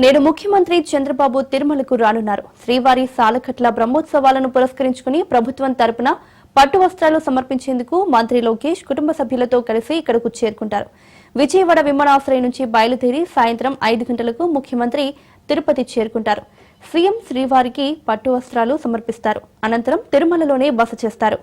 నేడు ముఖ్యమంత్రి చంద్రబాబు తిరుమలకు రానున్నారు. శ్రీవారి సాలకట్ల బ్రహ్మోత్సవాలను పురస్కరించుకుని ప్రభుత్వం తరపున పట్టు వస్త్రాలు సమర్పించేందుకు మంత్రి లోకేష్ కుటుంబ సభ్యులతో కలిసి ఇక్కడకు చేరుకుంటారు. విజయవాడ విమానాశ్రయం నుంచి బయలుదేరి సాయంత్రం 5 గంటలకు ముఖ్యమంత్రి తిరుపతి చేరుకుంటారు. సీఎం శ్రీవారికి పట్టు వస్త్రాలు సమర్పిస్తారు. అనంతరం తిరుమలలోనే బస చేస్తారు.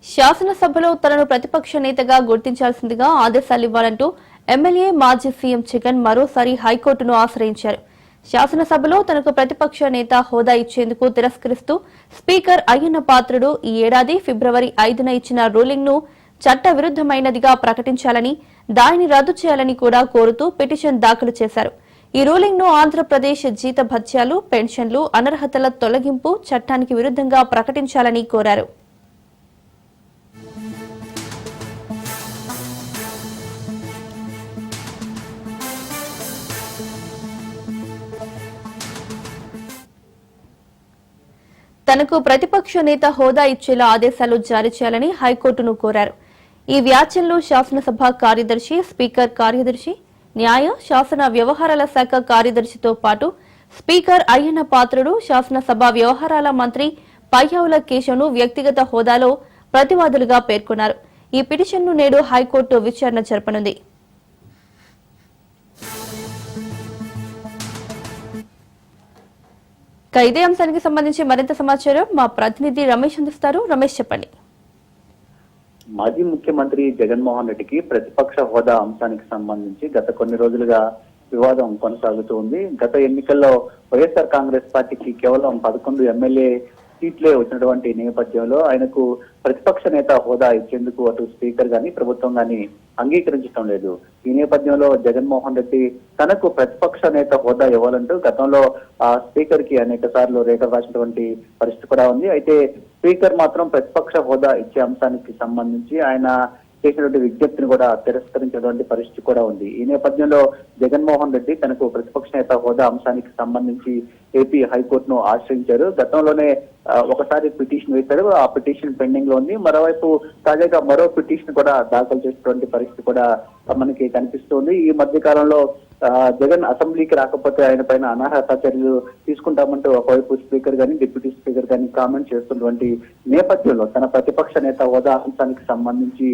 శాసనసభలో తనను ప్రతిపక్ష నేతగా గుర్తించాల్సిందిగా ఆదేశాలివ్వాలంటూ ఎమ్మెల్యే మాజీ సీఎం జగన్ మరోసారి హైకోర్టును ఆశ్రయించారు. శాసనసభలో తనకు ప్రతిపక్ష నేత హోదా ఇచ్చేందుకు తిరస్కరిస్తూ స్పీకర్ అయ్యన్న పాత్రుడు ఈ ఏడాది ఫిబ్రవరి 5న ఇచ్చిన రూలింగ్ ను చట్ట విరుద్ధమైనదిగా ప్రకటించాలని, దానిని రద్దు చేయాలని కూడా కోరుతూ పిటిషన్ దాఖలు చేశారు. ఈ రూలింగ్ ను ఆంధ్రప్రదేశ్ జీత భత్యాలు, పెన్షన్లు, అనర్హతల తొలగింపు చట్టానికి విరుద్ధంగా ప్రకటించాలని కోరారు. తనకు ప్రతిపక్ష నేత హోదా ఇచ్చేలా ఆదేశాలు జారీ చేయాలని హైకోర్టును కోరారు. ఈ వ్యాఖ్యలు శాసనసభ కార్యదర్శి, స్పీకర్ కార్యదర్శి, న్యాయ శాసన వ్యవహారాల శాఖ కార్యదర్శితో పాటు స్పీకర్ అయ్యన్న పాత్రుడు, శాసనసభ వ్యవహారాల మంత్రి పయ్యావుల కేశవ్ను వ్యక్తిగత హోదాలో ప్రతివాదులుగా పేర్కొన్నారు. ఈ పిటిషన్ను నేడు హైకోర్టు విచారణ జరపనుంది. ఇదే అంశానికి సంబంధించి మరింత సమాచారం మా ప్రతినిధి రమేష్ అందిస్తారు. రమేష్, చెప్పండి. మాజీ ముఖ్యమంత్రి జగన్మోహన్ రెడ్డికి ప్రతిపక్ష హోదా అంశానికి సంబంధించి గత కొన్ని రోజులుగా వివాదం కొనసాగుతూ ఉంది. గత ఎన్నికల్లో వైఎస్ఆర్ కాంగ్రెస్ పార్టీకి కేవలం 11 ఎమ్మెల్యే సీట్లే వచ్చినటువంటి నేపథ్యంలో ఆయనకు ప్రతిపక్ష నేత హోదా ఇచ్చేందుకు అటు స్పీకర్ గాని ప్రభుత్వం గాని అంగీకరించడం లేదు. ఈ నేపథ్యంలో జగన్మోహన్ రెడ్డి తనకు ప్రతిపక్ష నేత హోదా ఇవ్వాలంటూ గతంలో ఆ స్పీకర్ కి అనేక సార్లు లేఖలు రాసినటువంటి పరిస్థితి కూడా ఉంది. అయితే స్పీకర్ మాత్రం ప్రతిపక్ష హోదా ఇచ్చే అంశానికి సంబంధించి ఆయన చేసినటువంటి విజ్ఞప్తిని కూడా తిరస్కరించినటువంటి పరిస్థితి కూడా ఉంది. ఈ నేపథ్యంలో జగన్మోహన్ రెడ్డి తనకు ప్రతిపక్ష నేత హోదా అంశానికి సంబంధించి ఏపీ హైకోర్టును ఆశ్రయించారు. గతంలోనే ఒకసారి పిటిషన్ వేశారు. ఆ పిటిషన్ పెండింగ్ లో ఉంది. మరోవైపు తాజాగా మరో పిటిషన్ కూడా దాఖలు చేసినటువంటి పరిస్థితి కూడా మనకి కనిపిస్తుంది. ఈ మధ్య కాలంలో జగన్ అసెంబ్లీకి రాకపోతే ఆయన పైన అనర్హత చర్యలు తీసుకుంటామంటూ ఒకవైపు స్పీకర్ గాని, డిప్యూటీ స్పీకర్ గాని కామెంట్ చేస్తున్నటువంటి నేపథ్యంలో తన ప్రతిపక్ష నేత హోదా అంశానికి సంబంధించి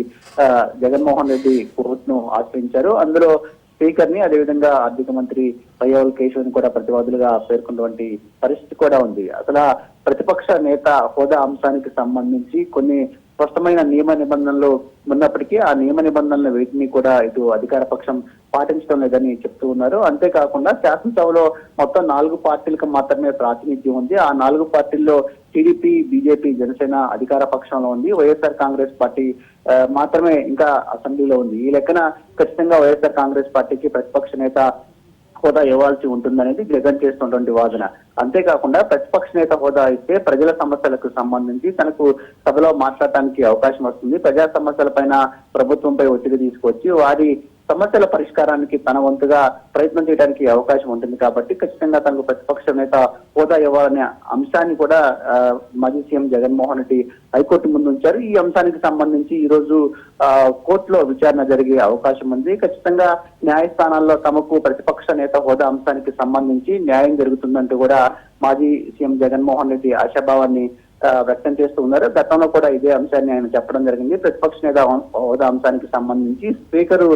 జగన్మోహన్ రెడ్డి కోర్టును ఆశ్రయించారు. అందులో స్పీకర్ ని, అదేవిధంగా ఆర్థిక మంత్రి పయ్యావుల కేశవ్ ని కూడా ప్రతివాదులుగా పేర్కొన్నటువంటి పరిస్థితి కూడా ఉంది. అసలు ప్రతిపక్ష నేత హోదా అంశానికి సంబంధించి కొన్ని స్పష్టమైన నియమ నిబంధనలు ఉన్నప్పటికీ ఆ నియమ నిబంధనలు వీటిని కూడా ఇటు అధికార పక్షం పాటించడం లేదని చెప్తూ ఉన్నారు. అంతేకాకుండా శాసనసభలో మొత్తం 4 పార్టీలకు మాత్రమే ప్రాతినిధ్యం ఉంది. ఆ 4 పార్టీల్లో టీడీపీ, బీజేపీ, జనసేన అధికార పక్షంలో ఉంది. వైఎస్ఆర్ కాంగ్రెస్ పార్టీ మాత్రమే ఇంకా అసెంబ్లీలో ఉంది. ఈ లెక్కన ఖచ్చితంగా వైఎస్ఆర్ కాంగ్రెస్ పార్టీకి ప్రతిపక్ష నేత హోదా ఇవ్వాల్సి ఉంటుందనేది జగన్ చేస్తున్నటువంటి వాదన. అంతేకాకుండా ప్రతిపక్ష నేత హోదా ఇస్తే ప్రజల సమస్యలకు సంబంధించి తనకు సభలో మాట్లాడటానికి అవకాశం వస్తుంది. ప్రజా సమస్యల పైన ప్రభుత్వంపై ఒత్తిడి తీసుకొచ్చి వారి సమస్యల పరిష్కారానికి తన వంతుగా ప్రయత్నం చేయడానికి అవకాశం ఉంటుంది. కాబట్టి ఖచ్చితంగా తనకు ప్రతిపక్ష నేత హోదా ఇవ్వాలనే అంశాన్ని కూడా మాజీ సీఎం జగన్మోహన్ రెడ్డి హైకోర్టు ముందు ఉంచారు. ఈ అంశానికి సంబంధించి ఈ రోజు కోర్టులో విచారణ జరిగే అవకాశం ఉంది. ఖచ్చితంగా న్యాయస్థానాల్లో తమకు ప్రతిపక్ష నేత హోదా అంశానికి సంబంధించి న్యాయం జరుగుతుందంటూ కూడా మాజీ సీఎం జగన్మోహన్ రెడ్డి ఆశాభావాన్ని వ్యక్తం చేస్తూ ఉన్నారు. గతంలో కూడా ఇదే అంశాన్ని ఆయన చెప్పడం జరిగింది. ప్రతిపక్ష నేత హోదా అంశానికి సంబంధించి స్పీకరు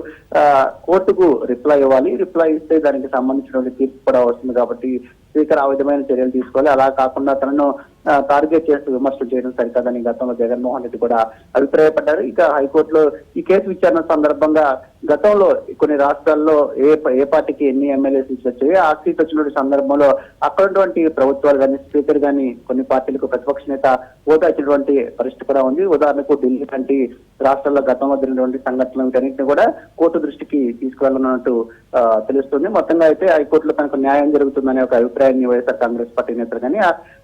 కోర్టుకు రిప్లై ఇవ్వాలి. రిప్లై ఇస్తే దానికి సంబంధించిన తీర్పు కూడా వస్తుంది. కాబట్టి స్పీకర్ ఆ విధమైన చర్యలు తీసుకోవాలి. అలా కాకుండా తనను టార్గెట్ చేస్తూ విమర్శలు చేయడం సరికాదని గతంలో జగన్మోహన్ రెడ్డి కూడా అభిప్రాయపడ్డారు. ఇక హైకోర్టులో ఈ కేసు విచారణ సందర్భంగా గతంలో కొన్ని రాష్ట్రాల్లో ఏ పార్టీకి ఎన్ని ఎమ్మెల్యే సీట్లు వచ్చాయి, ఆ సీట్ వచ్చిన సందర్భంలో అక్కడటువంటి ప్రభుత్వాలు కానీ స్పీకర్ కానీ కొన్ని పార్టీలకు ప్రతిపక్ష నేత హోదా ఇచ్చినటువంటి పరిస్థితి కూడా ఉంది. ఉదాహరణకు ఢిల్లీ వంటి రాష్ట్రాల్లో గతంలో జరిగినటువంటి సంఘటనలు వీటన్నింటినీ కూడా కోర్టు దృష్టికి తీసుకువెళ్ళనున్నట్టు తెలుస్తుంది. మొత్తంగా అయితే హైకోర్టులో తనకు న్యాయం జరుగుతుందనే ఒక అభిప్రాయాన్ని వైఎస్ఆర్ కాంగ్రెస్ పార్టీ నేతలు కానీ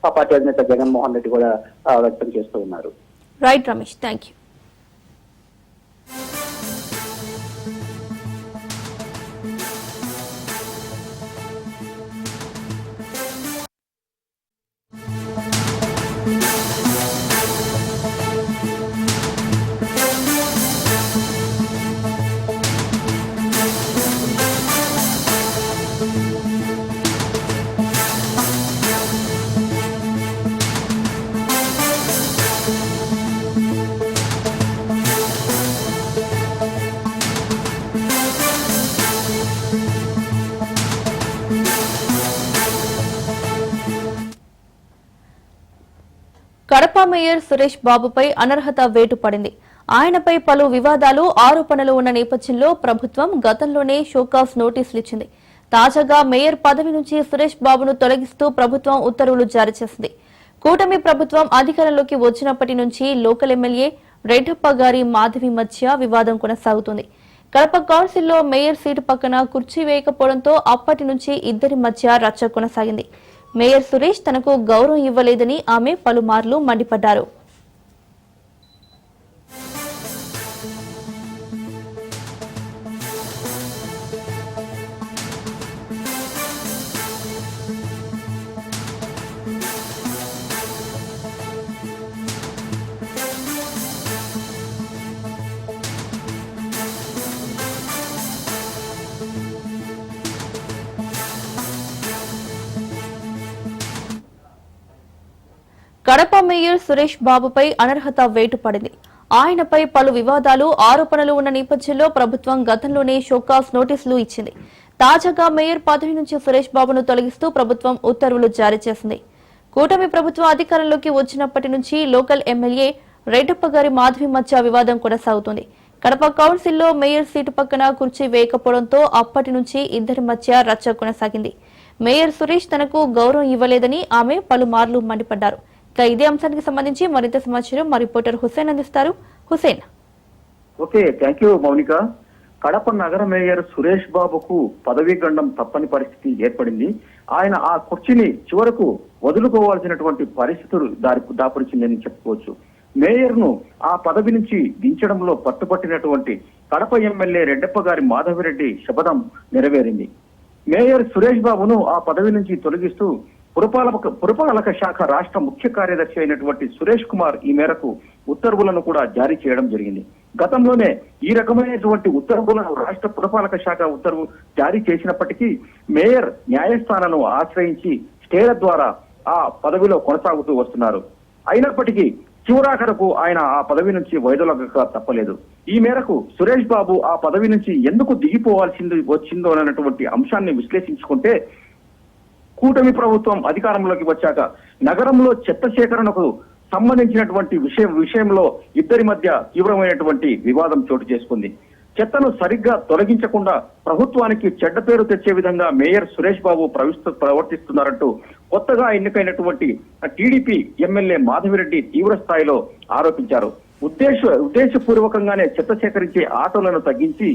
ఆ పార్టీ అధినేత జగన్మోహన్ రెడ్డి కూడా వ్యక్తం చేస్తూ ఉన్నారు. Right Ramesh, thank you. Kadapa mayor Suresh బాబుపై అనర్హత వేటు పడింది. ఆయనపై పలు వివాదాలు, ఆరోపణలు ఉన్న నేపథ్యంలో ప్రభుత్వం గతంలోనే షోకాస్ నోటీసులు ఇచ్చింది. తాజాగా మేయర్ పదవి నుంచి సురేష్ బాబును తొలగిస్తూ ప్రభుత్వం ఉత్తర్వులు జారీ చేసింది. కూటమి ప్రభుత్వం అధికారంలోకి వచ్చినప్పటి నుంచి లోకల్ ఎమ్మెల్యే రెడ్డప్ప గారి మాధవి మధ్య వివాదం కొనసాగుతుంది. కడప కౌన్సిల్లో మేయర్ సీటు పక్కన కుర్చీ వేయకపోవడంతో అప్పటి నుంచి ఇద్దరి మధ్య రచ్చ కొనసాగింది. మేయర్ సురేష్ తనకు గౌరవం ఇవ్వలేదని ఆమె పలుమార్లు మండిపడ్డారు. కడప మేయర్ సురేష్ బాబుపై అనర్హత వేటు పడింది. ఆయనపై పలు వివాదాలు, ఆరోపణలు ఉన్న నేపథ్యంలో ప్రభుత్వం గతంలోనే షోకాస్ నోటీసులు ఇచ్చింది. తాజాగా మేయర్ పదవి నుంచి సురేష్ బాబును తొలగిస్తూ ప్రభుత్వం ఉత్తర్వులు జారీ చేసింది. కూటమి ప్రభుత్వం అధికారంలోకి వచ్చినప్పటి నుంచి లోకల్ ఎమ్మెల్యే రెడ్డప్ప గారి మాధవి మధ్య వివాదం కొనసాగుతుంది. కడప కౌన్సిల్లో మేయర్ సీటు పక్కన కుర్చీ వేయకపోవడంతో అప్పటి నుంచి ఇద్దరి మధ్య రచ్చ కొనసాగింది. మేయర్ సురేష్ తనకు గౌరవం ఇవ్వలేదని ఆమె పలుమార్లు మండిపడ్డారు. ఇదే అంశానికి సంబంధించి మరింత సమాచారం మా రిపోర్టర్ హుసేన్ అందిస్తారు. Hussain. Okay, thank you Mounika. Kadapa నగర మేయర్ సురేష్ బాబుకు పదవీ గండం తప్పని పరిస్థితి ఏర్పడింది. ఆయన ఆ కుర్చీని చివరకు వదులుకోవాల్సినటువంటి పరిస్థితులు దాపురించిందని చెప్పుకోవచ్చు. మేయర్ ను ఆ పదవి నుంచి దించడంలో పట్టుపట్టినటువంటి కడప ఎమ్మెల్యే రెడ్డప్ప గారి మాధవిరెడ్డి శపథం నెరవేరింది. మేయర్ సురేష్ బాబును ఆ పదవి నుంచి తొలగిస్తూ పురపాలక శాఖ రాష్ట్ర ముఖ్య కార్యదర్శి అయినటువంటి సురేష్ కుమార్ ఈ మేరకు ఉత్తర్వులను కూడా జారీ చేయడం జరిగింది. గతంలోనే ఈ రకమైనటువంటి ఉత్తర్వులను రాష్ట్ర పురపాలక శాఖ ఉత్తర్వు జారీ చేసినప్పటికీ మేయర్ న్యాయస్థానాలను ఆశ్రయించి స్టేల ద్వారా ఆ పదవిలో కొనసాగుతూ వస్తున్నారు. అయినప్పటికీ చివరాఖరకు ఆయన ఆ పదవి నుంచి వైదొలగక తప్పలేదు. ఈ మేరకు సురేష్ బాబు ఆ పదవి నుంచి ఎందుకు వచ్చిందో అన్నటువంటి అంశాన్ని విశ్లేషించుకుంటే, కూటమి ప్రభుత్వం అధికారంలోకి వచ్చాక నగరంలో చెత్త సేకరణకు సంబంధించినటువంటి విషయంలో ఇద్దరి మధ్య తీవ్రమైనటువంటి వివాదం చోటు చేసుకుంది. చెత్తను సరిగ్గా తొలగించకుండా ప్రభుత్వానికి చెడ్డ పేరు తెచ్చే విధంగా మేయర్ సురేష్ బాబు ప్రవర్తిస్తున్నారంటూ కొత్తగా ఎన్నికైనటువంటి టీడీపీ ఎమ్మెల్యే మాధవిరెడ్డి తీవ్ర స్థాయిలో ఆరోపించారు. ఉద్దేశపూర్వకంగానే చెత్త సేకరించే ఆటోలను తగ్గించి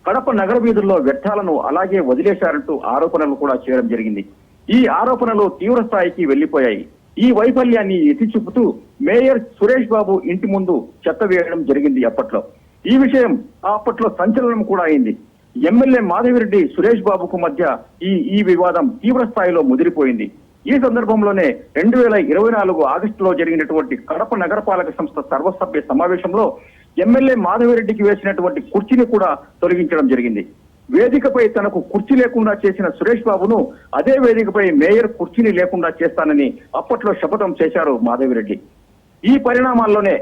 కడప నగర వీధుల్లో వ్యర్థాలను అలాగే వదిలేశారంటూ ఆరోపణలు కూడా చేయడం జరిగింది. ఈ ఆరోపణలు తీవ్ర స్థాయికి వెళ్లిపోయాయి. ఈ వైఫల్యాన్ని ఎత్తి చూపుతూ మేయర్ సురేష్ బాబు ఇంటి ముందు చెత్త వేయడం జరిగింది. ఈ విషయం అప్పట్లో సంచలనం కూడా అయింది. ఎమ్మెల్యే మాధవిరెడ్డి సురేష్ బాబుకు మధ్య ఈ వివాదం తీవ్ర స్థాయిలో ముదిరిపోయింది. ఈ సందర్భంలోనే 2024 ఆగస్టులో జరిగినటువంటి కడప నగరపాలక సంస్థ సర్వసభ్య సమావేశంలో ఎమ్మెల్యే మాధవిరెడ్డికి వేసినటువంటి కుర్చీని కూడా తొలగించడం జరిగింది. వేదికపై తనకు కుర్చీ లేకుండా చేసిన సురేష్ బాబును అదే వేదికపై మేయర్ కుర్చీని లేకుండా చేస్తానని అప్పట్లో శపథం చేశారు మాధవిరెడ్డి. ఈ పరిణామాల్లోనే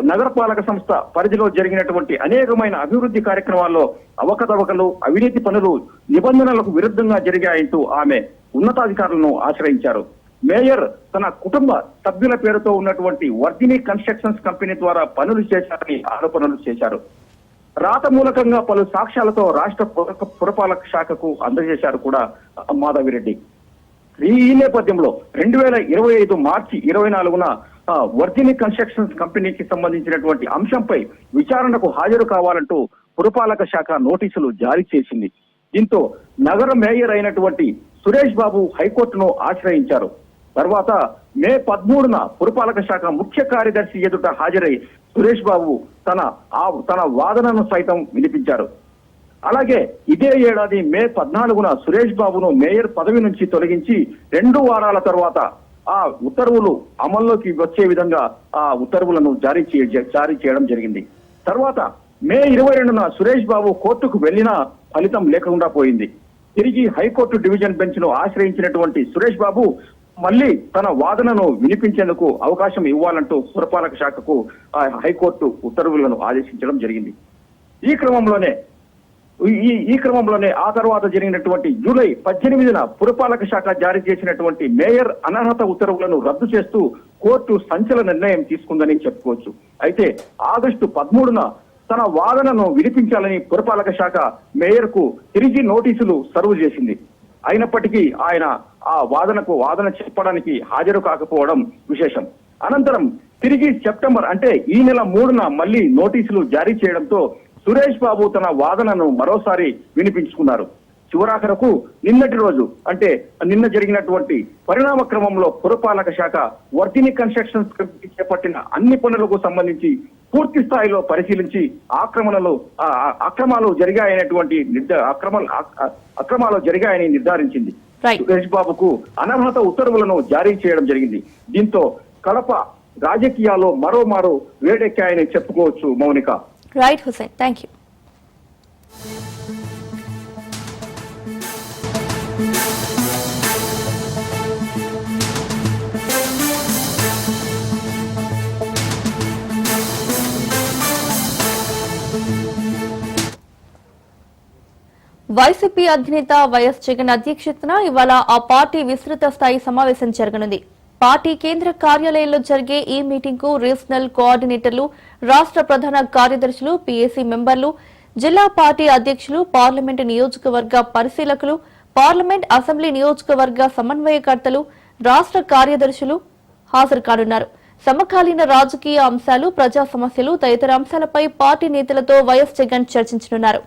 నగరపాలక సంస్థ పరిధిలో జరిగినటువంటి అనేకమైన అభివృద్ధి కార్యక్రమాల్లో అవకతవకలు, అవినీతి పనులు నిబంధనలకు విరుద్ధంగా జరిగాయంటూ ఆమె ఉన్నతాధికారులను ఆశ్రయించారు. మేయర్ తన కుటుంబ సభ్యుల పేరుతో ఉన్నటువంటి వర్ధిని కన్స్ట్రక్షన్స్ కంపెనీ ద్వారా పనులు చేశారని ఆరోపణలు చేశారు. రాత మూలకంగా పలు సాక్ష్యాలతో రాష్ట్ర పురపాలక శాఖకు అందజేశారు కూడా మాధవిరెడ్డి. ఈ నేపథ్యంలో 2025 మార్చి 24న వర్ధిని కన్స్ట్రక్షన్స్ కంపెనీకి సంబంధించినటువంటి అంశంపై విచారణకు హాజరు కావాలంటూ పురపాలక శాఖ నోటీసులు జారీ చేసింది. దీంతో నగర మేయర్ అయినటువంటి సురేష్ బాబు హైకోర్టును ఆశ్రయించారు. తర్వాత మే 13న పురపాలక శాఖ ముఖ్య కార్యదర్శి ఎదుట హాజరై సురేష్ బాబు తన వాదనను సైతం వినిపించారు. అలాగే ఇదే ఏడాది మే 14న సురేష్ బాబును మేయర్ పదవి నుంచి తొలగించి 2 వారాల తర్వాత ఆ ఉత్తర్వులు అమల్లోకి వచ్చే విధంగా ఆ ఉత్తర్వులను జారీ చేయడం జరిగింది. తర్వాత మే 22న సురేష్ బాబు కోర్టుకు వెళ్లినా ఫలితం లేకుండా పోయింది. తిరిగి హైకోర్టు డివిజన్ బెంచ్ ను ఆశ్రయించినటువంటి సురేష్ బాబు మళ్ళీ తన వాదనను వినిపించేందుకు అవకాశం ఇవ్వాలంటూ పురపాలక శాఖకు హైకోర్టు ఉత్తర్వులను ఆదేశించడం జరిగింది. ఈ క్రమంలోనే ఆ తర్వాత జరిగినటువంటి జూలై 18న పురపాలక శాఖ జారీ చేసినటువంటి మేయర్ అనర్హత ఉత్తర్వులను రద్దు చేస్తూ కోర్టు సంచలన నిర్ణయం తీసుకుందని చెప్పుకోవచ్చు. అయితే ఆగస్టు 13న తన వాదనను వినిపించాలని పురపాలక శాఖ మేయర్ కు తిరిగి నోటీసులు సర్వ్ చేసింది. అయినప్పటికీ ఆయన ఆ వాదన చెప్పడానికి హాజరు కాకపోవడం విశేషం. అనంతరం తిరిగి సెప్టెంబర్ అంటే ఈ నెల 3న మళ్ళీ నోటీసులు జారీ చేయడంతో సురేష్ బాబు తన వాదనను మరోసారి వినిపించుకున్నారు. చివరాఖరకు నిన్నటి రోజు అంటే నిన్న జరిగినటువంటి పరిణామ క్రమంలో పురపాలక శాఖ వర్ధిని కన్స్ట్రక్షన్స్ చేపట్టిన అన్ని పనులకు సంబంధించి పూర్తి స్థాయిలో పరిశీలించి అక్రమాలు జరిగాయని నిర్ధారించింది. సురేష్ బాబుకు అనర్హత ఉత్తర్వులను జారీ చేయడం జరిగింది. దీంతో కడప రాజకీయాల్లో మరోమారు వేడెక్కాయని చెప్పుకోవచ్చు. Mounika. Right Hussain, thank you. YCP అధినేత వైఎస్ జగన్ అధ్యక్షతన ఇవాళ ఆ పార్టీ విస్తృత స్థాయి సమావేశం జరగనుంది. పార్టీ కేంద్ర కార్యాలయంలో జరిగే ఈ మీటింగ్ కు రీజనల్ కోఆర్డినేటర్లు, రాష్ట్ర ప్రధాన కార్యదర్శులు, పీఏసీ మెంబర్లు, జిల్లా పార్టీ అధ్యక్షులు, పార్లమెంటు నియోజకవర్గ పరిశీలకులు, పార్లమెంట్ అసెంబ్లీ నియోజకవర్గ సమన్వయకర్తలు, రాష్ట్ర కార్యదర్శులు హాజరు కానున్నారు. సమకాలీన రాజకీయ అంశాలు, ప్రజా సమస్యలు తదితర అంశాలపై పార్టీ నేతలతో వైఎస్ జగన్ చర్చించనున్నారు.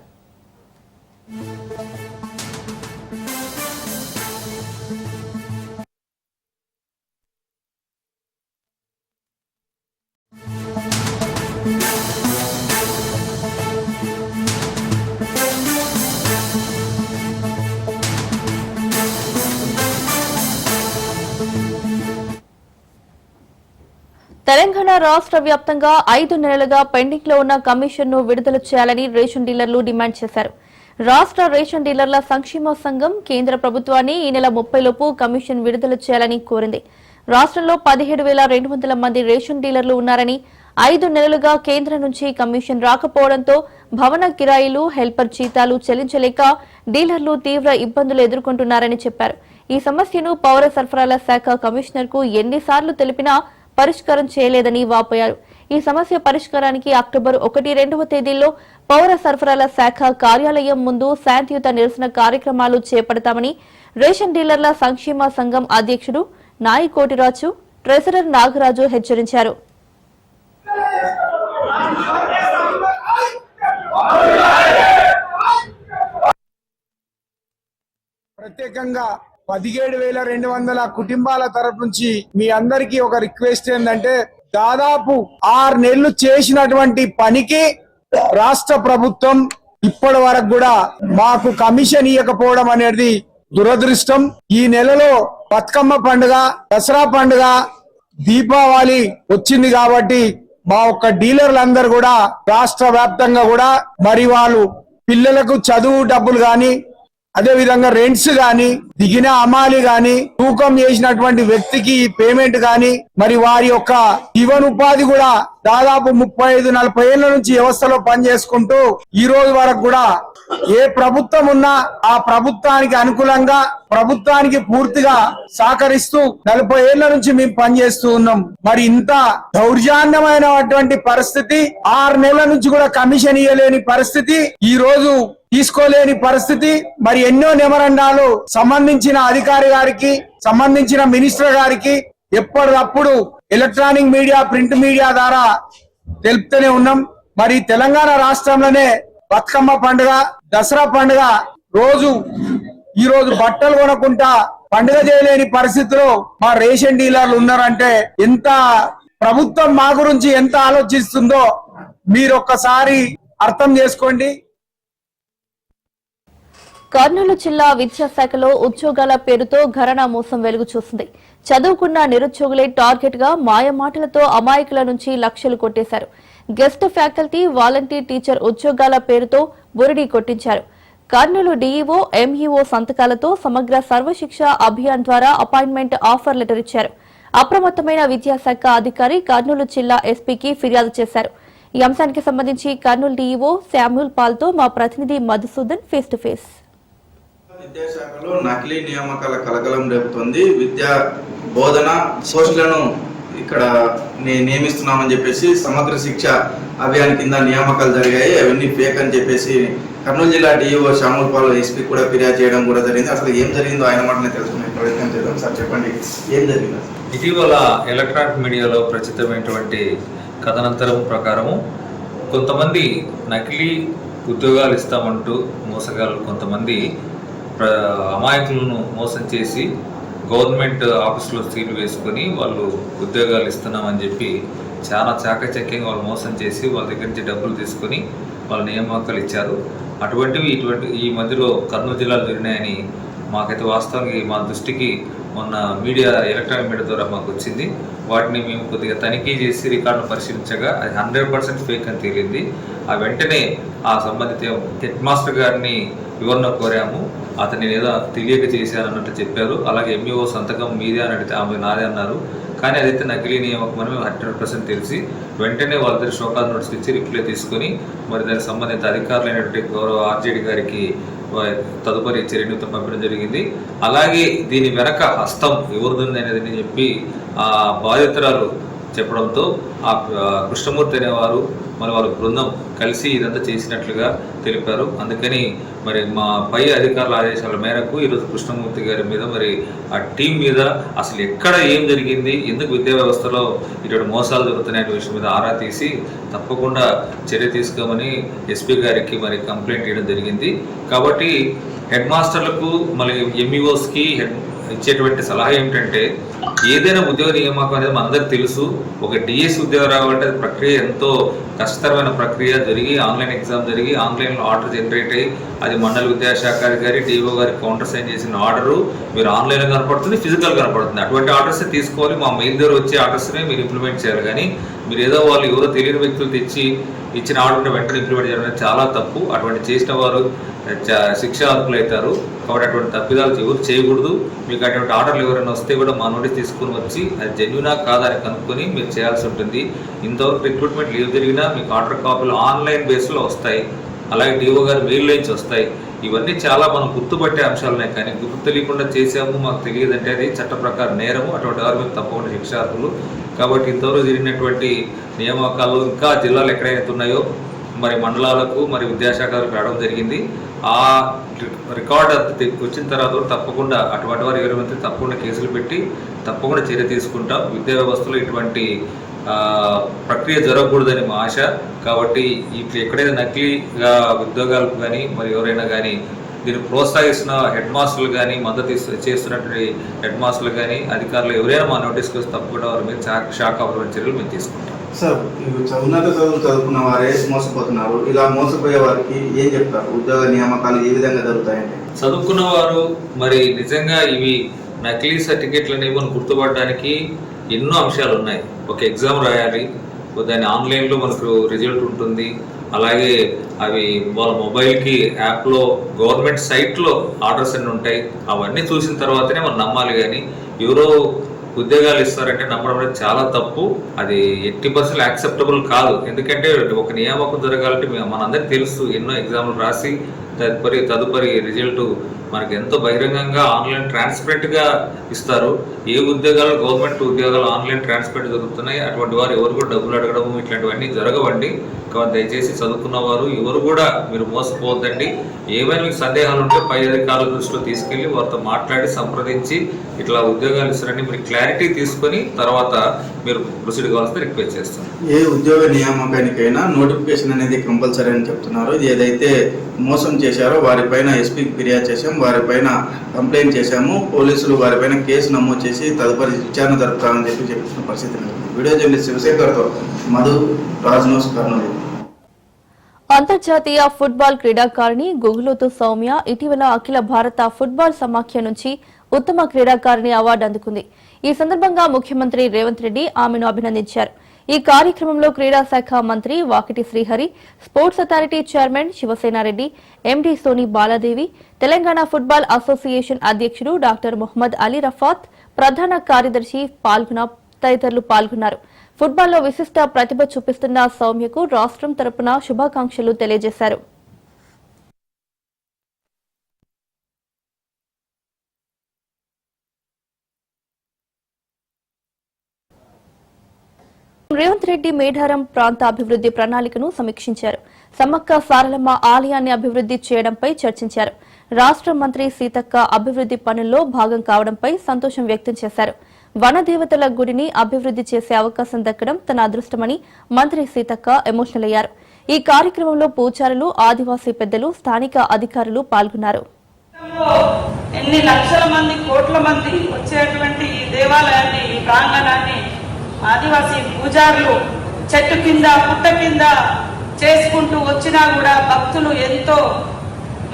తెలంగాణ రాష్ట్ర వ్యాప్తంగా 5 నెలలుగా పెండింగ్ లో ఉన్న కమిషన్ ను విడుదల చేయాలని రేషన్ డీలర్లు డిమాండ్ చేశారు. రాష్ట్ర రేషన్ డీలర్ల సంక్షేమ సంఘం కేంద్ర ప్రభుత్వాన్ని ఈ నెల 30 లోపు కమిషన్ విడుదల చేయాలని కోరింది. రాష్ట్రంలో 17,200 మంది రేషన్ డీలర్లు ఉన్నారని, 5 నెలలుగా కేంద్రం నుంచి కమిషన్ రాకపోవడంతో భవన కిరాయిలు, హెల్పర్ జీతాలు చెల్లించలేక డీలర్లు తీవ్ర ఇబ్బందులు ఎదుర్కొంటున్నారని చెప్పారు. ఈ సమస్యను పౌర సరఫరాల శాఖ కమిషనర్ కు ఎన్నిసార్లు తెలిపినా పరిష్కారం చేయలేదని వాపోయారు. ఈ సమస్య పరిష్కారానికి అక్టోబర్ 1, 2వ తేదీల్లో పౌర సరఫరాల శాఖ కార్యాలయం ముందు శాంతియుత నిరసన కార్యక్రమాలు చేపడతామని రేషన్ డీలర్ల సంక్షేమ సంఘం అధ్యక్షుడు నాయికోటిరాజు, ట్రెజరర్ నాగరాజు హెచ్చరించారు. ప్రత్యేకంగా 17,200 కుటుంబాల తరపు నుంచి మీ అందరికీ ఒక రిక్వెస్ట్ ఏంటంటే, దాదాపు 6 నెలలు చేసినటువంటి పనికి రాష్ట్ర ప్రభుత్వం ఇప్పటి వరకు కూడా మాకు కమిషన్ ఇవ్వకపోవడం అనేది దురదృష్టం. ఈ నెలలో బతుకమ్మ పండుగ, దసరా పండుగ, దీపావళి వచ్చింది కాబట్టి మా ఒక్క డీలర్లందరూ కూడా రాష్ట్ర వ్యాప్తంగా కూడా మరి వాళ్ళు పిల్లలకు చదువు డబ్బులు గాని, అదే విధంగా రెంట్స్ గాని, దిగిన అమాలి గాని, తూకం చేసినటువంటి వ్యక్తికి పేమెంట్ గాని, మరి వారి యొక్క జీవనోపాధి కూడా దాదాపు 35-40 ఏళ్ల నుంచి వ్యవస్థలో పనిచేసుకుంటూ ఈ రోజు వరకు కూడా ఏ ప్రభుత్వం ఉన్నా ఆ ప్రభుత్వానికి అనుకూలంగా ప్రభుత్వానికి పూర్తిగా సహకరిస్తూ 40 ఏళ్ల నుంచి మేము పనిచేస్తూ ఉన్నాం. మరి ఇంత దౌర్జన్యమైనటువంటి పరిస్థితి, 6 నెలల నుంచి కూడా కమిషన్ ఇవ్వలేని పరిస్థితి, ఈ రోజు తీసుకోలేని పరిస్థితి, మరి ఎన్నో మెమరండాలు సంబంధించిన అధికారి గారికి సంబంధించిన మినిస్టర్ గారికి ఎప్పటికప్పుడు ఎలక్ట్రానిక్ మీడియా ప్రింట్ మీడియా ద్వారా తెలుపుతూనే ఉన్నాం. మరి తెలంగాణ రాష్ట్రంలోనే బతుకమ్మ పండుగ, దసరా పండుగ ఈ రోజు బట్టలు కొనకుండా పండుగ చేయలేని పరిస్థితిలో మా రేషన్ డీలర్లు ఉన్నారంటే ఎంత ప్రభుత్వం మా గురించి ఎంత ఆలోచిస్తుందో మీరు ఒక్కసారి అర్థం చేసుకోండి. కర్నూలు జిల్లా విద్యాశాఖలో ఉద్యోగాల పేరుతో ఘరానా మోసం వెలుగు చూసింది. చదువుకున్న నిరుద్యోగులే టార్గెట్ గా మాయమాటలతో అమాయకుల నుంచి లక్షలు కొట్టేశారు. గెస్ట్ ఫ్యాకల్టీ, వాలంటీర్ టీచర్ ఉద్యోగాల పేరుతో బురిడీ కొట్టించారు. కర్నూలు డీఈఓ, ఎంఈఓ సంతకాలతో సమగ్ర సర్వశిక్ష అభియాన్ ద్వారా అపాయింట్మెంట్ ఆఫర్ లెటర్ ఇచ్చారు. అప్రమత్తమైన విద్యాశాఖ అధికారి కర్నూలు జిల్లా ఎస్పీకి ఫిర్యాదు చేశారు. ఈ అంశానికి సంబంధించి కర్నూలు డీఈఓ శామ్యూల్ పాల్తో మా ప్రతినిధి మధుసూదన్ ఫేస్ టు ఫేస్. విద్యాశాఖలో నకిలీ నియామకాల కలకలం రేపుతోంది. విద్యా బోధన సోషలను ఇక్కడ నియమిస్తున్నామని చెప్పేసి సమగ్ర శిక్ష అభియాన్ కింద నియామకాలు జరిగాయి. అవన్నీ ఫేక్ అని చెప్పేసి కర్నూలు జిల్లా డిఈఓ శామ్యూల్ పాల్ ఎస్పీ కూడా ఫిర్యాదు చేయడం కూడా జరిగింది. అసలు ఏం జరిగిందో ఆయన మాటనే తెలుసుకునే ప్రయత్నం చేద్దాం. సార్ చెప్పండి, ఏం జరిగింది? ఇటీవల ఎలక్ట్రానిక్ మీడియాలో ప్రచురితమైనటువంటి కథనాంతరం ప్రకారము కొంతమంది నకిలీ ఉద్యోగాలు ఇస్తామంటూ మోసగాళ్ళు కొంతమంది అమాయకులను మోసం చేసి గవర్నమెంట్ ఆఫీసులో సీట్లు వేసుకొని వాళ్ళు ఉద్యోగాలు ఇస్తున్నామని చెప్పి చాలా చాకచక్యంగా వాళ్ళు మోసం చేసి వాళ్ళ దగ్గర నుంచి డబ్బులు తీసుకొని వాళ్ళ నియామకాలు ఇచ్చారు. ఇటువంటి ఈ మధ్యలో కర్నూలు జిల్లాలో జరిగినాయని మాకైతే వాస్తవంగా మా దృష్టికి మొన్న ఎలక్ట్రానిక్ మీడియా ద్వారా మాకు వచ్చింది. వాటిని మేము కొద్దిగా తనిఖీ చేసి రికార్డును పరిశీలించగా అది 100% ఫేక్ అని తేలింది. ఆ వెంటనే ఆ సంబంధిత హెడ్ మాస్టర్ గారిని వివరణ కోరాము. అతన్ని ఏదో తెలియక చేశానన్నట్టు చెప్పారు. అలాగే ఎంఈఓ సంతకం మీదే అని అడిగితే ఆమె నాదే అన్నారు. కానీ అదైతే నకిలీ నియామకం అని మేము 100% తెలిసి వెంటనే వాళ్ళ దగ్గర షోకాజ్ నోటీస్ ఇచ్చి రిప్లై తీసుకొని మరి దానికి సంబంధిత అధికారులైనటువంటి గౌరవ ఆర్జేడీ గారికి తదుపరి చర్యను పంపడం జరిగింది. అలాగే దీని వెనక హస్తం ఎవరిది అనేది చెప్పి ఆ బాధితురాలు చెప్పడంతో ఆ కృష్ణమూర్తి అనేవారు మరి వాళ్ళ బృందం కలిసి ఇదంతా చేసినట్లుగా తెలిపారు. అందుకని మరి మా పై అధికారుల ఆదేశాల మేరకు ఈరోజు కృష్ణమూర్తి గారి మీద మరి ఆ టీం మీద అసలు ఎక్కడ ఏం జరిగింది, ఎందుకు విద్యా వ్యవస్థలో ఇటువంటి మోసాలు జరుగుతున్నాయనే విషయం మీద ఆరా తీసి తప్పకుండా చర్య తీసుకోమని ఎస్పీ గారికి మరి కంప్లైంట్ ఇవ్వడం జరిగింది. కాబట్టి హెడ్ మాస్టర్లకు మళ్ళీ ఎంఈఓస్కి ఇచ్చేటువంటి సలహా ఏమిటంటే ఏదైనా ఉద్యోగ నియామకం అనేది మనందరికి తెలుసు. ఒక డిఎస్ ఉద్యోగం రావాలంటే ప్రక్రియ ఎంతో కష్టతరమైన ప్రక్రియ జరిగి ఆన్లైన్ ఎగ్జామ్ జరిగి ఆన్లైన్లో ఆర్డర్ జనరేట్ అయ్యి అది మండల విద్యాశాఖ అధికారి డిఓ గారికి కౌంటర్ సైన్ చేసిన ఆర్డరు మీరు ఆన్లైన్లో కనపడుతుంది, ఫిజికల్ కనపడుతుంది. అటువంటి ఆర్డర్స్ తీసుకోవాలి. మా మెయిల్ దగ్గర వచ్చే ఆర్డర్స్ని మీరు ఇంప్లిమెంట్ చేయాలి. కానీ మీరు ఏదో వాళ్ళు ఎవరో తెలియని వ్యక్తులు తెచ్చి ఇచ్చిన ఆర్డర్ని వెంటనే ఇంప్లిమెంట్ చేయడం చాలా తప్పు. అటువంటి చేసిన వారు శిక్షార్హులు అవుతారు. కాబట్టి అటువంటి తప్పిదాలు ఎవరు చేయకూడదు. మీకు అటువంటి ఆర్డర్లు ఎవరైనా వస్తే కూడా మా నోటీస్ తీసుకొని వచ్చి అది జెన్యునా కాదా అని కనుక్కొని మీరు చేయాల్సి ఉంటుంది. ఇంతవరకు రిక్రూట్మెంట్ లీవ్ జరిగినా మీకు ఆర్డర్ కాపీలు ఆన్లైన్ బేస్లో వస్తాయి. అలాగే డిఓ గారు మెయిల్ నుంచి వస్తాయి. ఇవన్నీ చాలా మనం గుర్తుపట్టే అంశాలున్నాయి. కానీ గుర్తు తెలియకుండా చేసాము మాకు తెలియదంటే అది చట్ట ప్రకారం నేరము. అటువంటి వారు మీకు తప్పకుండా శిక్షార్హులు. కాబట్టి ఇంతవరకు జరిగినటువంటి నియామకాలు ఇంకా జిల్లాలు ఎక్కడైతే ఉన్నాయో మరి మండలాలకు మరి విద్యాశాఖలకు రావడం జరిగింది. ఆ రికార్డు వచ్చిన తర్వాత తప్పకుండా అటువంటి వారు ఎవరైతే తప్పకుండా కేసులు పెట్టి తప్పకుండా చర్య తీసుకుంటాం. విద్యా వ్యవస్థలో ఇటువంటి ప్రక్రియ జరగకూడదని మా ఆశ. కాబట్టి ఎక్కడైతే నకిలీగా ఉద్యోగాలకు కానీ మరి ఎవరైనా కానీ దీన్ని ప్రోత్సహిస్తున్న హెడ్ మాస్టర్లు కానీ మద్దతు చేస్తున్నటువంటి హెడ్ మాస్టర్లు కానీ అధికారులు ఎవరైనా మా నోటీస్కి వస్తే తప్పకుండా వారి మీద శాఖ అభివృద్ధి చర్యలు మేము తీసుకుంటాం. సార్, ఉన్నత చదువులు చదువుకున్న వారే మోసపోతున్నారు. ఇలా మోసపోయే వారికి ఏం చెప్తారు? ఉద్యోగ నియామకాలు ఏ విధంగా జరుగుతాయంటే చదువుకున్న వారు మరి నిజంగా ఇవి నకిలీ సర్టిఫికేట్లు అనేవి మనం గుర్తుపడడానికి ఎన్నో అంశాలు ఉన్నాయి. ఒక ఎగ్జామ్ రాయాలి, దాని ఆన్లైన్లో మనకు రిజల్ట్ ఉంటుంది. అలాగే అవి వాళ్ళ మొబైల్కి యాప్లో గవర్నమెంట్ సైట్లో ఆర్డర్స్ అన్నీ ఉంటాయి. అవన్నీ చూసిన తర్వాతనే మనం నమ్మాలి. కానీ ఎవరో ఉద్యోగాలు ఇస్తారంటే నమ్మడం అనేది చాలా తప్పు. అది 80% యాక్సెప్టబుల్ కాదు. ఎందుకంటే ఒక నియామకం జరగాలంటే మనందరికీ తెలుసు, ఎన్నో ఎగ్జామ్లు రాసి తదుపరి రిజల్ట్ మనకి ఎంతో బహిరంగంగా ఆన్లైన్ ట్రాన్స్పరెంట్గా ఇస్తారు. ఏ ఉద్యోగాలు, గవర్నమెంట్ ఉద్యోగాలు ఆన్లైన్ ట్రాన్స్పరెంట్ జరుగుతున్నాయి. అటువంటి వారు ఎవరు కూడా డబ్బులు అడగడం ఇట్లాంటివన్నీ జరగవండి. దయచేసి చదువుకున్న వారు ఎవరు కూడా మీరు మోసపోవద్దండి. ఏమైనా మీకు సందేహాలు ఉంటే పై అధికారుల దృష్టిలో తీసుకెళ్లి వారితో మాట్లాడి సంప్రదించి ఇట్లా ఉద్యోగాలు ఇస్తారని మీరు క్లారిటీ తీసుకొని తర్వాత మీరు ప్రొసీడ్ కావాల్సి రిక్వెస్ట్ చేస్తాం. ఏ ఉద్యోగ నియామకానికైనా నోటిఫికేషన్ అనేది కంపల్సరీ అని చెప్తున్నారు. ఏదైతే మోసం చేశారో వారిపైన ఎస్పీకి ఫిర్యాదు చేశాం, వారిపైన కంప్లైంట్ చేశాము. పోలీసులు వారిపైన కేసు నమోదు చేసి తదుపరి విచారణ జరుపుతామని చెప్తున్న పరిస్థితి. వీడియో జర్నలిస్ట్ శివశేఖర్తో మధు, రాజ్ న్యూస్, కర్నూలు. అంతర్జాతీయ ఫుట్బాల్ క్రీడాకారిణి గుగులోతు సౌమ్య ఇటీవల అఖిల భారత ఫుట్బాల్ సమాఖ్య నుంచి ఉత్తమ క్రీడాకారిణి అవార్డు అందుకుంది. ఈ సందర్భంగా ముఖ్యమంత్రి రేవంత్ రెడ్డి ఆమెను అభినందించారు. ఈ కార్యక్రమంలో క్రీడా శాఖ మంత్రి Vakiti Srihari, sports authority chairman Sivasenareddy, MD Soni Baladevi, Telangana football association అధ్యక్షుడు డాక్టర్ మొహమ్మద్ అలీ రఫాత్, ప్రధాన కార్యదర్శి తదితరులు పాల్గొన్నారు. ఫుట్బాల్లో విశిష్ట ప్రతిభ చూపిస్తున్న సౌమ్యకు రాష్ట్రం తరపున శుభాకాంక్షలు తెలియజేశారు. రేవంత్ రెడ్డి మేడారం ప్రాంత అభివృద్ధి ప్రణాళికను సమీక్షించారు. సమ్మక్క సారలమ్మ ఆలయాన్ని అభివృద్ధి చేయడంపై చర్చించారు. రాష్ట్ర మంత్రి సీతక్క అభివృద్ధి పనుల్లో భాగం కావడంపై సంతోషం వ్యక్తం చేశారు. వనదేవతల గుడిని అభివృద్ధి చేసే అవకాశం దక్కడం తన అదృష్టమని మంత్రి సీతక్క ఎమోషనల్ అయ్యారు. ఈ కార్యక్రమంలో పూజారులు, ఆదివాసీ పెద్దలు, స్థానిక అధికారులు పాల్గొన్నారు. ఎన్ని లక్షల మంది, కోట్ల మంది వచ్చేటువంటి ఈ దేవాలయాన్ని, ఈ ప్రాంగణాన్ని ఆదివాసీ పూజారులు చెట్టు కింద, పుట్ట కింద చేసుకుంటూ వచ్చినా కూడా భక్తులు ఎంతో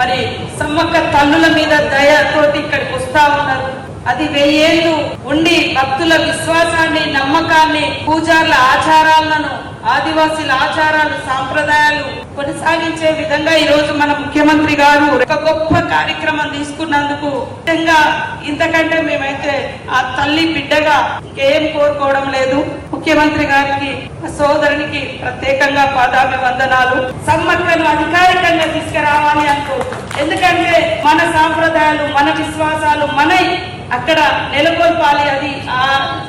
మరి సమ్మక్క తల్లుల మీద దయతోటి ఇక్కడికి వస్తా ఉన్నారు. అది 1000 ఏళ్లు ఉండి భక్తుల విశ్వాసాన్ని, నమ్మకాన్ని, పూజార్ల ఆచారాలను, ఆదివాసీల ఆచారాలు, సాంప్రదాయాలు కొనసాగించే విధంగా ఈ రోజు మన ముఖ్యమంత్రి గారు ఒక గొప్ప కార్యక్రమం తీసుకున్నందుకు నిజంగా ఇంతకంటే మేమైతే ఆ తల్లి బిడ్డగా ఇంకేం కోరుకోవడం లేదు. ముఖ్యమంత్రి గారికి, సోదరునికి ప్రత్యేకంగా పాదాభివందనాలు. సమ్మక్కను అధికారికంగా తీసుకురావాలి అనుకో, ఎందుకంటే మన సాంప్రదాయాలు, మన విశ్వాసాలు మనై అక్కడ నెలకొల్పాలి. అది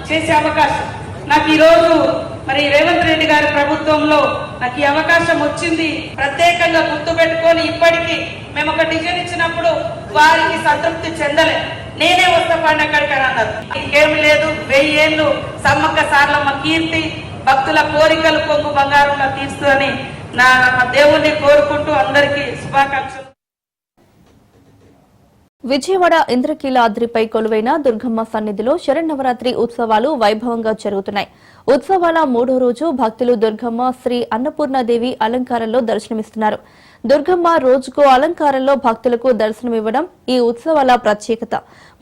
చేసే అవకాశం నాకు ఈరోజు మరి రేవంత్ రెడ్డి గారి ప్రభుత్వంలో నాకు ఈ అవకాశం వచ్చింది. ప్రత్యేకంగా గుర్తు పెట్టుకొని ఇప్పటికీ మేము ఒక డిజైన్ ఇచ్చినప్పుడు వారికి సంతృప్తి చెందలే. నేనే వస్తా పండక్కడికి అని అన్నారు. ఇంకేమి లేదు, 1000 ఏళ్లు సమ్మక్క సారలమ్మ కీర్తి భక్తుల కోరికలు పొంగు బంగారంగా తీర్చుదని నా దేవుణ్ణి కోరుకుంటూ అందరికీ శుభాకాంక్షలు. విజయవాడ ఇంద్రకీలాద్రిపై కొలువైన దుర్గమ్మ సన్నిధిలో శరన్నవరాత్రి ఉత్సవాలు వైభవంగా జరుగుతున్నాయి. ఉత్సవాల 3వ రోజు భక్తులు దుర్గమ్మ శ్రీ అన్నపూర్ణాదేవి అలంకారంలో దర్శనమిస్తున్నారు. దుర్గమ్మ రోజుకో అలంకారంలో భక్తులకు దర్శనమివ్వడం ఈ ఉత్సవాల ప్రత్యేకత.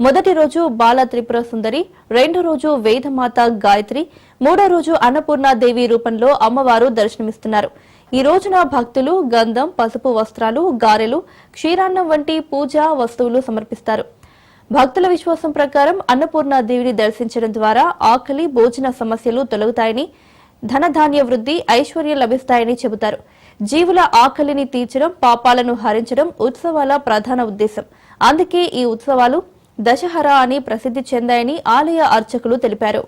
మొదటి రోజు బాల త్రిపుర సుందరి, రెండో రోజు వేదమాత గాయత్రి, 3వ రోజు అన్నపూర్ణాదేవి రూపంలో అమ్మవారు దర్శనమిస్తున్నారు. ఈ రోజున భక్తులు గంధం, పసుపు వస్త్రాలు, గారెలు, క్షీరాన్నం వంటి పూజా వస్తువులు సమర్పిస్తారు. భక్తుల విశ్వాసం ప్రకారం అన్నపూర్ణాదేవిని దర్శించడం ద్వారా ఆకలి, భోజన సమస్యలు తొలగుతాయని, ధనధాన్య వృద్ధి, ఐశ్వర్యం లభిస్తాయని చెబుతారు. జీవుల ఆకలిని తీర్చడం, పాపాలను హరించడం ఉత్సవాల ప్రధాన ఉద్దేశం. అందుకే ఈ ఉత్సవాలు దశహర అని ప్రసిద్ధి చెందాయని ఆలయ అర్చకులు తెలిపారు.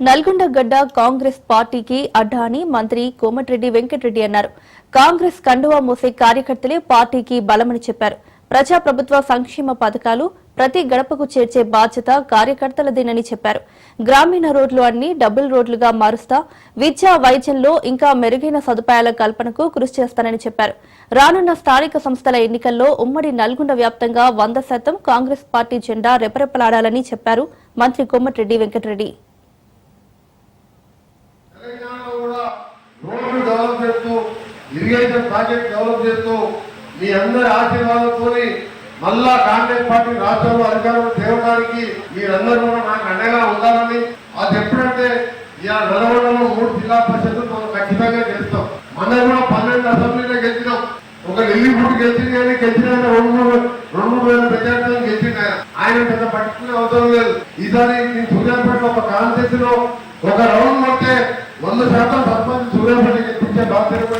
నల్గొండ గడ్డ కాంగ్రెస్ పార్టీకి అడ్డా అని మంత్రి కోమటిరెడ్డి వెంకటరెడ్డి అన్నారు. కాంగ్రెస్ కండువా మోసే కార్యకర్తలే పార్టీకి బలమని చెప్పారు. ప్రజాప్రభుత్వ సంక్షేమ పథకాలు ప్రతి గడపకు చేర్చే బాధ్యత కార్యకర్తలదేనని చెప్పారు. గ్రామీణ రోడ్లు అన్ని డబుల్ రోడ్లుగా మారుస్తా, విద్యా, వైద్యంలో ఇంకా మెరుగైన సదుపాయాల కల్పనకు కృషి చేస్తానని చెప్పారు. రానున్న స్థానిక సంస్థల ఎన్నికల్లో ఉమ్మడి నల్గొండ వ్యాప్తంగా 100% కాంగ్రెస్ పార్టీ జెండా రెపరెపలాడాలని చెప్పారు మంత్రి కోమటిరెడ్డి వెంకటరెడ్డి. రోడ్లు డెవలప్ చేస్తూ, ఇరిగేషన్ ప్రాజెక్ట్ డెవలప్ చేస్తూ, మీ అందరి ఆశీర్వాదంతో మళ్ళా కాంగ్రెస్ పార్టీ రాష్ట్రంలో అధికారం తేవడానికి మీరందరూ కూడా నాకు అండగా ఉండాలని. అది ఎప్పుడంటే ఇలా నల్గొండలో 3 జిల్లా పరిషత్తులు మనం ఖచ్చితంగా చేస్తాం. అందరూ కూడా 12 అసెంబ్లీలో గెలిచినాం. ఒక ఢిల్లీ ఫుడ్ గెలిచింది కానీ గెలిచిన 2-3 మెజార్టీతో గెలిచింది. ఆయన పెద్ద పట్టుకునే అవసరం లేదు. ఈసారి నేను సూర్యాపేట ఒక కాన్సెన్స్ లో ఒక రౌండ్ పడితే 100% సర్పంచ్ సూర్యాపేట గెలిపించే బాధ్యత.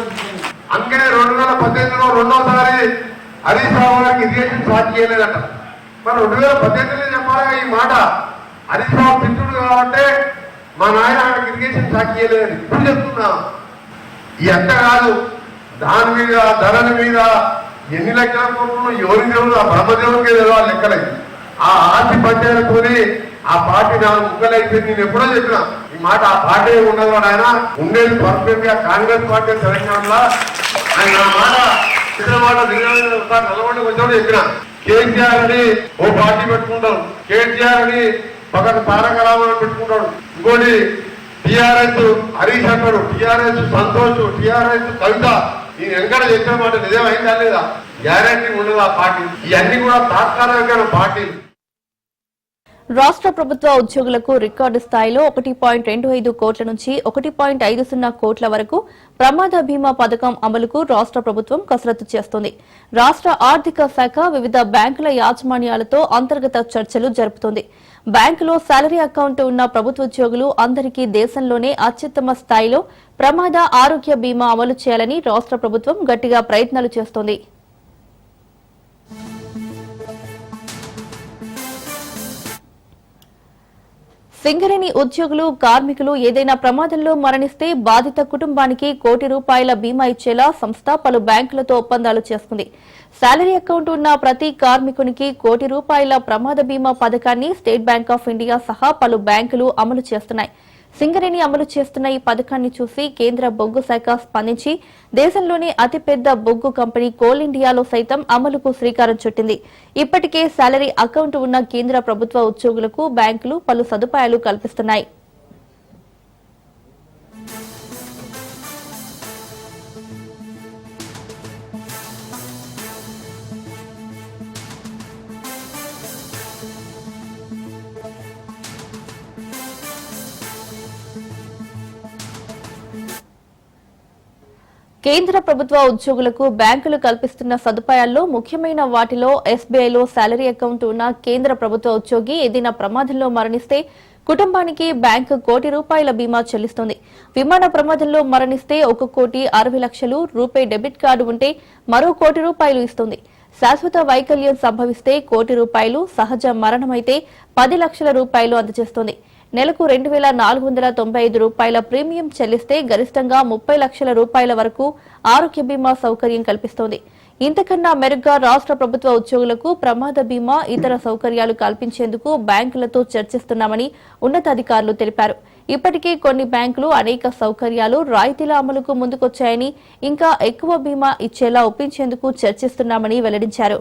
అందుకే 2018లో రెండోసారి హరీష్ రావు గారికి ఇరిగేషన్ స్టార్ట్ చేయలేదట. మరి 2018లో చెప్పాలి ఈ మాట. హరీష్ రావు మిత్రుడు కాబట్టి మా నాయన ఆయనకి ఇరిగేషన్ స్టార్ట్ చేయలేదని ఇప్పుడు చెప్తున్నా. ఈ అంత కాదు, దాని మీద ధరల మీద ఎన్ని లక్షల కోట్లు ఎవరి దేవుడు ఆ బ్రహ్మదేవుడికే తెలవాలి లెక్కలకి. ఆ ఆస్తి పంచాయతీతోని ఆ పార్టీ 4 ముక్కలు అయిపోయింది. నేను ఎప్పుడో చెప్పిన ఈ మాట. ఆ పార్టీ ఉండదు ఆయన ఉండేది పర్ఫెక్ట్ గా కాంగ్రెస్ పార్టీ తెలంగాణలో. ఆయన ఆ మాట ఇతర మాట నల్గొండకు వచ్చాడు చెప్పిన. కేసీఆర్ అని ఓ పార్టీ పెట్టుకుంటాడు, కేసీఆర్ అని పక్కన తారక రామారావు పెట్టుకుంటాడు, ఇంకోటి టిఆర్ఎస్ హరీష్ అంటాడు, టిఆర్ఎస్ సంతోష్, టిఆర్ఎస్ కవిత. ఈ వెంకట చెప్పిన మాట నిజమైందా లేదా? గ్యారంటీ ఉండదు ఆ పార్టీ. ఇవన్నీ కూడా తాత్కాలికమైన పార్టీలు. రాష్ట్ర ప్రభుత్వ ఉద్యోగులకు రికార్డు స్థాయిలో 1.25 కోట్ల నుంచి 1.50 కోట్ల వరకు ప్రమాద బీమా పథకం అమలుకు రాష్ట్ర ప్రభుత్వం కసరత్తు చేస్తోంది. రాష్ట్ర ఆర్థిక శాఖ వివిధ బ్యాంకుల యాజమాన్యాలతో అంతర్గత చర్చలు జరుపుతోంది. బ్యాంకులో శాలరీ అకౌంట్ ఉన్న ప్రభుత్వ ఉద్యోగులు అందరికీ దేశంలోనే అత్యుత్తమ స్థాయిలో ప్రమాద ఆరోగ్య బీమా అమలు చేయాలని రాష్ట్ర ప్రభుత్వం గట్టిగా ప్రయత్నాలు చేస్తోంది. సింగరేణి ఉద్యోగులు, కార్మికులు ఏదైనా ప్రమాదంలో మరణిస్తే బాధిత కుటుంబానికి ₹1 కోటి బీమా ఇచ్చేలా సంస్థ పలు బ్యాంకులతో ఒప్పందాలు చేసుకుంది. శాలరీ అకౌంట్ ఉన్న ప్రతి కార్మికునికి ₹1 కోటి ప్రమాద బీమా పథకాన్ని స్టేట్ బ్యాంక్ ఆఫ్ ఇండియా సహా పలు బ్యాంకులు అమలు చేస్తున్నాయి. సింగరేణి అమలు చేస్తున్న ఈ పథకాన్ని చూసి కేంద్ర బొగ్గు శాఖ స్పందించి దేశంలోనే అతిపెద్ద బొగ్గు కంపెనీ కోల్ ఇండియాలో సైతం అమలుకు శ్రీకారం చుట్టింది. ఇప్పటికే శాలరీ అకౌంట్ ఉన్న కేంద్ర ప్రభుత్వ ఉద్యోగులకు బ్యాంకులు పలు సదుపాయాలు కల్పిస్తున్నాయి. కేంద్ర ప్రభుత్వ ఉద్యోగులకు బ్యాంకులు కల్పిస్తున్న సదుపాయాల్లో ముఖ్యమైన వాటిలో ఎస్బీఐలో శాలరీ అకౌంట్ ఉన్న కేంద్ర ప్రభుత్వ ఉద్యోగి ఏదైనా ప్రమాదంలో మరణిస్తే కుటుంబానికి బ్యాంకు ₹1 కోటి బీమా చెల్లిస్తుంది. విమాన ప్రమాదంలో మరణిస్తే ₹1,60,00,000 రూపే డెబిట్ కార్డు ఉంటే మరో ₹1 ఇస్తుంది. శాశ్వత వైకల్యం సంభవిస్తే ₹1 సహజ మరణమైతే ₹10 లక్షల అందజేస్తుంది. నెలకు ₹2,495 ప్రీమియం చెల్లిస్తే గరిష్టంగా ₹30 లక్షల వరకు ఆరోగ్య బీమా సౌకర్యం కల్పిస్తోంది. ఇంతకన్నా మెరుగ్గా రాష్ట్ర ప్రభుత్వ ఉద్యోగులకు ప్రమాద బీమా, ఇతర సౌకర్యాలు కల్పించేందుకు బ్యాంకులతో చర్చిస్తున్నామని ఉన్నతాధికారులు తెలిపారు. ఇప్పటికే కొన్ని బ్యాంకులు అనేక సౌకర్యాలు, రాయితీల అమలుకు ముందుకొచ్చాయని, ఇంకా ఎక్కువ బీమా ఇచ్చేలా ఒప్పించేందుకు చర్చిస్తున్నామని వెల్లడించారు.